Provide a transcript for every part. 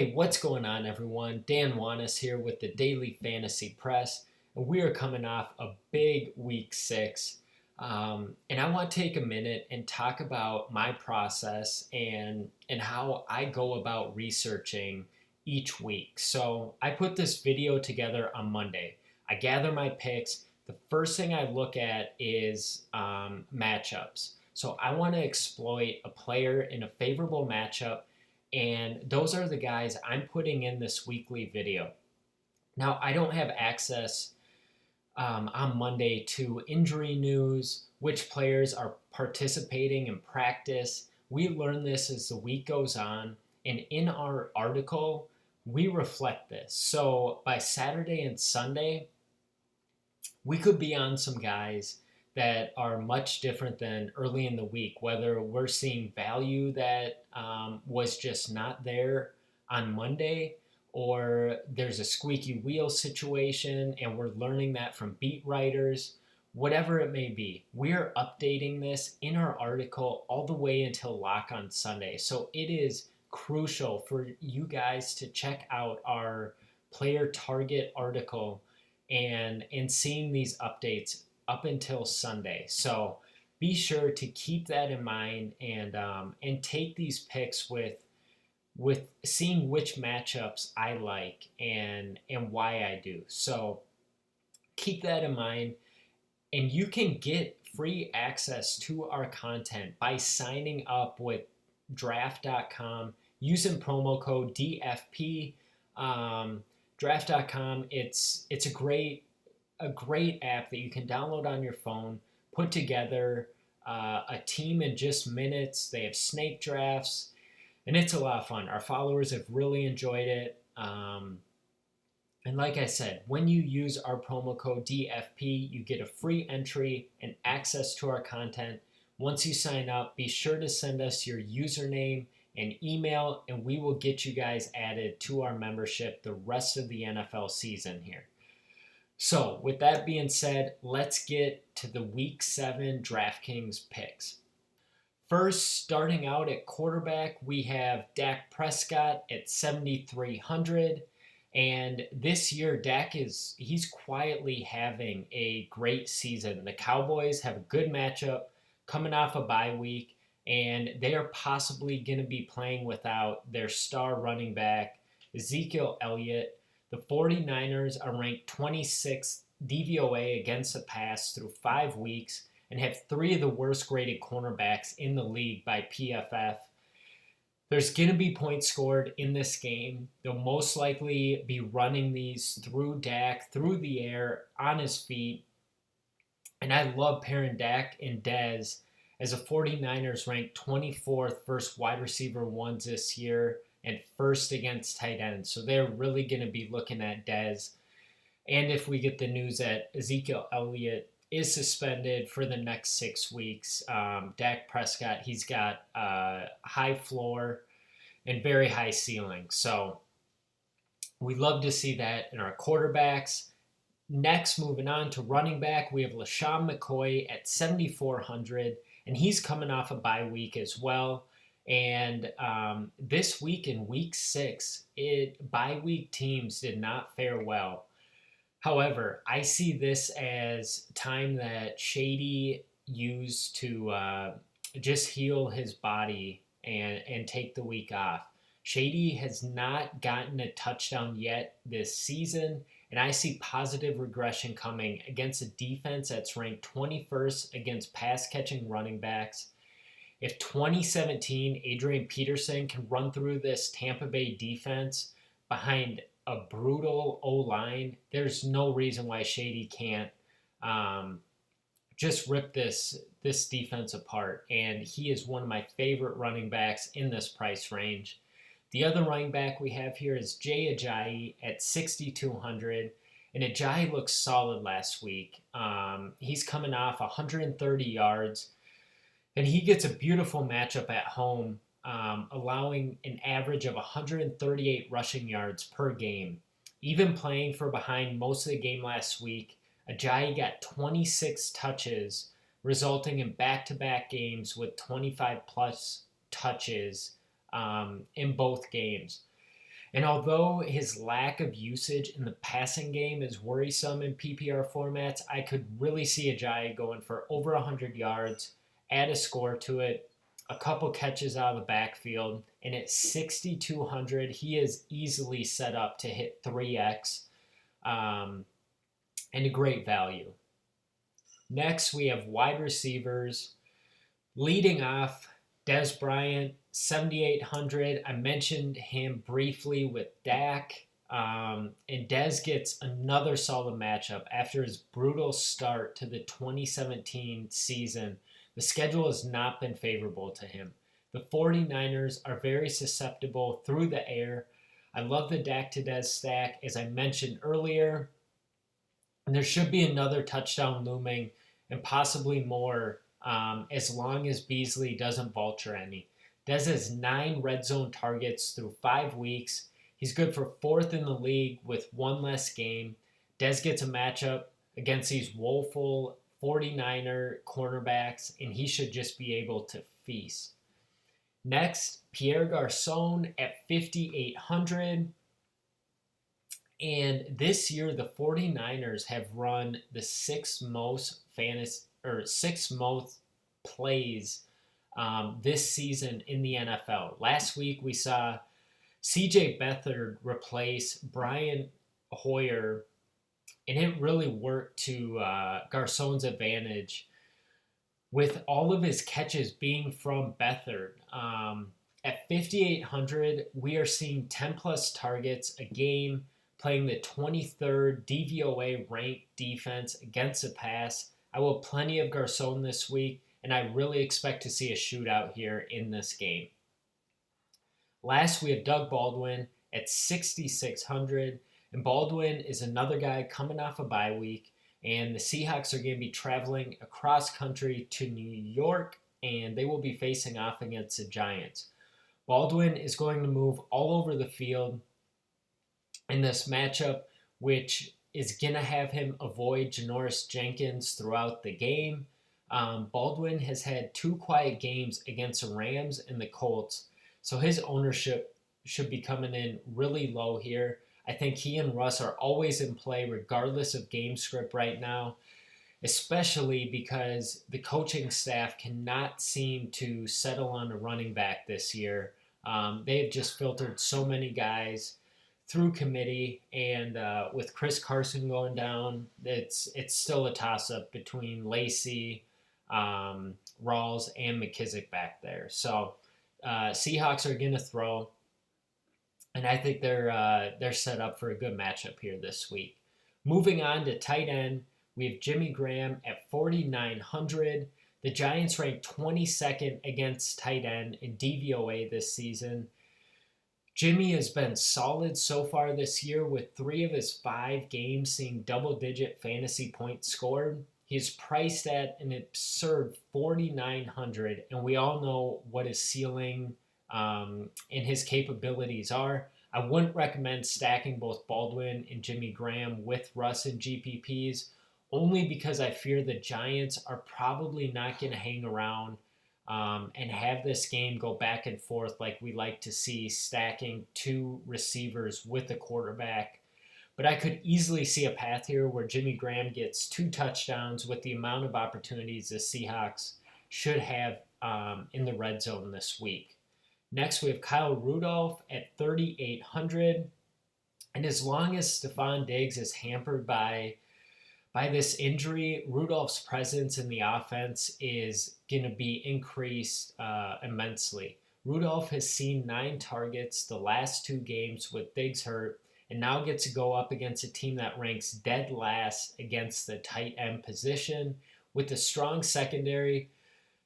Hey, what's going on, everyone? Dan Wanis here with the Daily Fantasy Press, and we are coming off a big week 6. And I want to take a minute and talk about my process and how I go about researching each week. So I put this video together on Monday. I gather my picks. The first thing I look at is matchups. So I want to exploit a player in a favorable matchup, and those are the guys I'm putting in this weekly video. Now, I don't have access on Monday to injury news, which players are participating in practice. We learn this as the week goes on, and in our article, we reflect this. So by Saturday and Sunday, we could be on some guys that are much different than early in the week, whether we're seeing value that was just not there on Monday, or there's a squeaky wheel situation and we're learning that from beat writers, whatever it may be. We're updating this in our article all the way until lock on Sunday. So it is crucial for you guys to check out our player target article and seeing these updates up until Sunday. So be sure to keep that in mind and take these picks with seeing which matchups I like and why I do. So keep that in mind, and you can get free access to our content by signing up with draft.com using promo code DFP. Draft.com, it's a great app that you can download on your phone, put together a team in just minutes. They have snake drafts, and it's a lot of fun. Our followers have really enjoyed it. And like I said, when you use our promo code DFP, you get a free entry and access to our content. Once you sign up, be sure to send us your username and email, and we will get you guys added to our membership the rest of the NFL season here. So, with that being said, let's get to the Week 7 DraftKings picks. First, starting out at quarterback, we have Dak Prescott at 7,300. And this year, he's quietly having a great season. The Cowboys have a good matchup coming off a bye week, and they are possibly going to be playing without their star running back, Ezekiel Elliott. The 49ers are ranked 26th DVOA against the pass through 5 weeks and have 3 of the worst graded cornerbacks in the league by PFF. There's going to be points scored in this game. They'll most likely be running these through Dak, through the air, on his feet. And I love pairing Dak and Dez, as the 49ers ranked 24th versus wide receiver ones this year and first against tight ends. So they're really going to be looking at Dez. And if we get the news that Ezekiel Elliott is suspended for the next 6 weeks, Dak Prescott, he's got a high floor and very high ceiling. So we love to see that in our quarterbacks. Next, moving on to running back, we have LaShawn McCoy at 7,400, and he's coming off a bye week as well. And this week in week 6, bye week teams did not fare well. However, I see this as time that Shady used to just heal his body and take the week off. Shady has not gotten a touchdown yet this season, and I see positive regression coming against a defense that's ranked 21st against pass-catching running backs. If 2017 Adrian Peterson can run through this Tampa Bay defense behind a brutal O-line, there's no reason why Shady can't just rip this defense apart. And he is one of my favorite running backs in this price range. The other running back we have here is Jay Ajayi at 6,200. And Ajayi looks solid last week. He's coming off 130 yards. And he gets a beautiful matchup at home, allowing an average of 138 rushing yards per game. Even playing for behind most of the game last week, Ajayi got 26 touches, resulting in back-to-back games with 25-plus touches in both games. And although his lack of usage in the passing game is worrisome in PPR formats, I could really see Ajayi going for over 100 yards, add a score to it, a couple catches out of the backfield, and at 6,200, he is easily set up to hit 3x, and a great value. Next, we have wide receivers. Leading off, Dez Bryant, 7,800. I mentioned him briefly with Dak. And Dez gets another solid matchup after his brutal start to the 2017 season. The schedule has not been favorable to him. The 49ers are very susceptible through the air. I love the Dak to Dez stack, as I mentioned earlier. And there should be another touchdown looming and possibly more as long as Beasley doesn't vulture any. Dez has 9 red zone targets through 5 weeks. He's good for 4th in the league with one less game. Dez gets a matchup against these woeful 49er cornerbacks, and he should just be able to feast. Next, Pierre Garçon at 5,800. And this year, the 49ers have run the sixth most plays this season in the NFL. Last week, we saw C.J. Beathard replace Brian Hoyer, and it really worked to Garçon's advantage with all of his catches being from Beathard. At 5,800, we are seeing 10-plus targets a game, playing the 23rd DVOA ranked defense against the pass. I will have plenty of Garçon this week, and I really expect to see a shootout here in this game. Last, we have Doug Baldwin at 6,600, and Baldwin is another guy coming off a bye week, and the Seahawks are going to be traveling across country to New York, and they will be facing off against the Giants. Baldwin is going to move all over the field in this matchup, which is going to have him avoid Janoris Jenkins throughout the game. Baldwin has had 2 quiet games against the Rams and the Colts, so his ownership should be coming in really low here. I think he and Russ are always in play regardless of game script right now, especially because the coaching staff cannot seem to settle on a running back this year. They've just filtered so many guys through committee, and with Chris Carson going down, it's still a toss-up between Lacey, Rawls, and McKissick back there. So Seahawks are going to throw, and I think they're set up for a good matchup here this week. Moving on to tight end, we have Jimmy Graham at 4,900. The Giants ranked 22nd against tight end in DVOA this season. Jimmy has been solid so far this year, with 3 of his 5 games seeing double-digit fantasy points scored. He's priced at an absurd 4,900, and we all know what his ceiling and his capabilities are. I wouldn't recommend stacking both Baldwin and Jimmy Graham with Russ and GPPs, only because I fear the Giants are probably not going to hang around and have this game go back and forth like we like to see, stacking 2 receivers with a quarterback. But I could easily see a path here where Jimmy Graham gets 2 touchdowns with the amount of opportunities the Seahawks should have in the red zone this week. Next, we have Kyle Rudolph at 3,800. And as long as Stephon Diggs is hampered by this injury, Rudolph's presence in the offense is going to be increased immensely. Rudolph has seen 9 targets the last 2 games with Diggs hurt, and now gets to go up against a team that ranks dead last against the tight end position. With a strong secondary,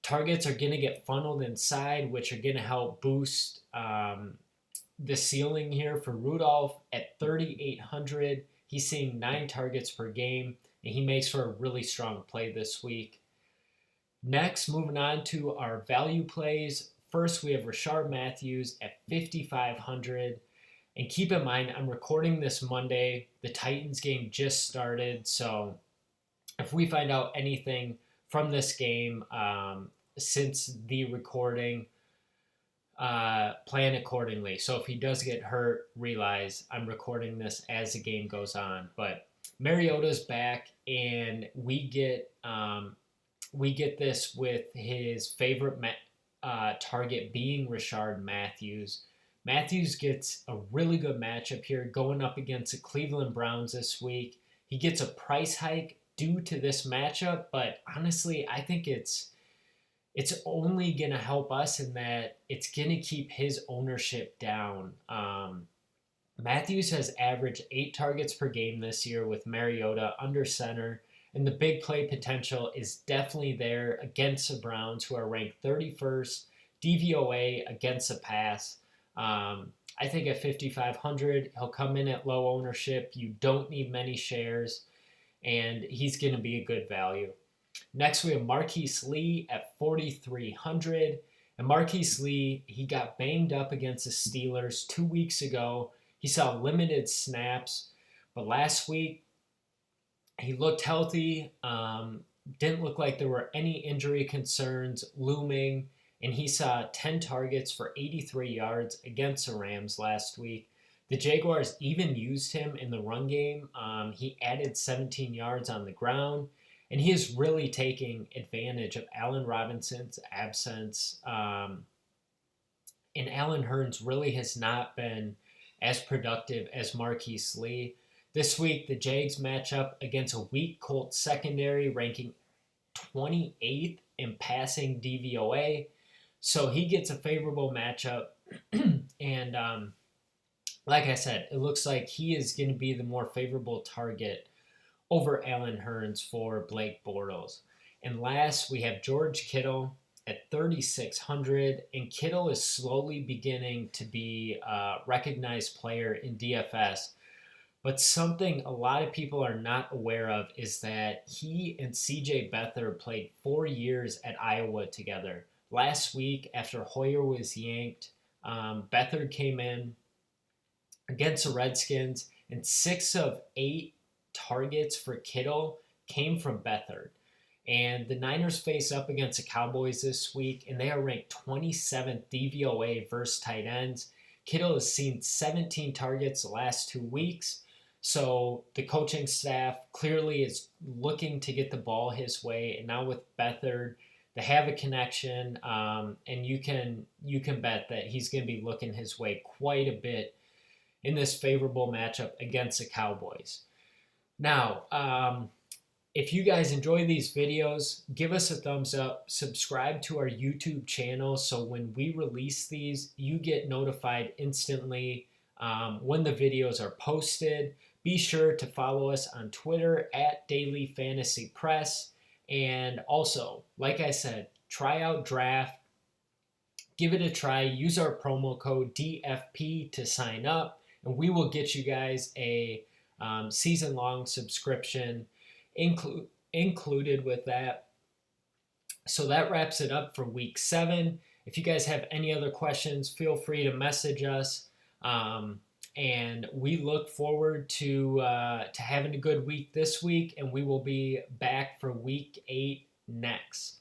targets are going to get funneled inside, which are going to help boost the ceiling here for Rudolph at 3,800. He's seeing 9 targets per game, and he makes for a really strong play this week. Next, moving on to our value plays. First, we have Rashard Matthews at 5,500. And keep in mind, I'm recording this Monday. The Titans game just started, so if we find out anything from this game since the recording, plan accordingly. So if he does get hurt, realize I'm recording this as the game goes on. But Mariota's back, and we get this with his favorite target being Rashard Matthews. Matthews gets a really good matchup here going up against the Cleveland Browns this week. He gets a price hike due to this matchup, but honestly, I think it's only going to help us in that it's going to keep his ownership down. Matthews has averaged 8 targets per game this year with Mariota under center, and the big play potential is definitely there against the Browns, who are ranked 31st DVOA against the pass. I think at 5,500, he'll come in at low ownership. You don't need many shares, and he's going to be a good value. Next, we have Marquise Lee at 4,300. And Marquise Lee, he got banged up against the Steelers 2 weeks ago. He saw limited snaps, but last week he looked healthy. Didn't look like there were any injury concerns looming, and he saw 10 targets for 83 yards against the Rams last week. The Jaguars even used him in the run game. He added 17 yards on the ground, and he is really taking advantage of Allen Robinson's absence. And Allen Hurns really has not been as productive as Marquise Lee. This week, the Jags match up against a weak Colts secondary, ranking 28th in passing DVOA. So he gets a favorable matchup. And like I said, it looks like he is going to be the more favorable target over Allen Hurns for Blake Bortles. And last, we have George Kittle at 3,600. And Kittle is slowly beginning to be a recognized player in DFS. But something a lot of people are not aware of is that he and CJ Beathard played 4 years at Iowa together. Last week, after Hoyer was yanked, Beathard came in against the Redskins, and 6 of 8 targets for Kittle came from Beathard. And the Niners face up against the Cowboys this week, and they are ranked 27th DVOA versus tight ends. Kittle has seen 17 targets the last 2 weeks. So the coaching staff clearly is looking to get the ball his way. And now with Beathard, they have a connection, and you can bet that he's going to be looking his way quite a bit in this favorable matchup against the Cowboys. Now, if you guys enjoy these videos, give us a thumbs up, subscribe to our YouTube channel so when we release these, you get notified instantly when the videos are posted. Be sure to follow us on Twitter at DailyFantasyPress. And also, like I said, try out Draft. Give it a try. Use our promo code DFP to sign up, and we will get you guys a season-long subscription included with that. So that wraps it up for week 7. If you guys have any other questions, feel free to message us. And we look forward to having a good week this week, and we will be back for week 8 next.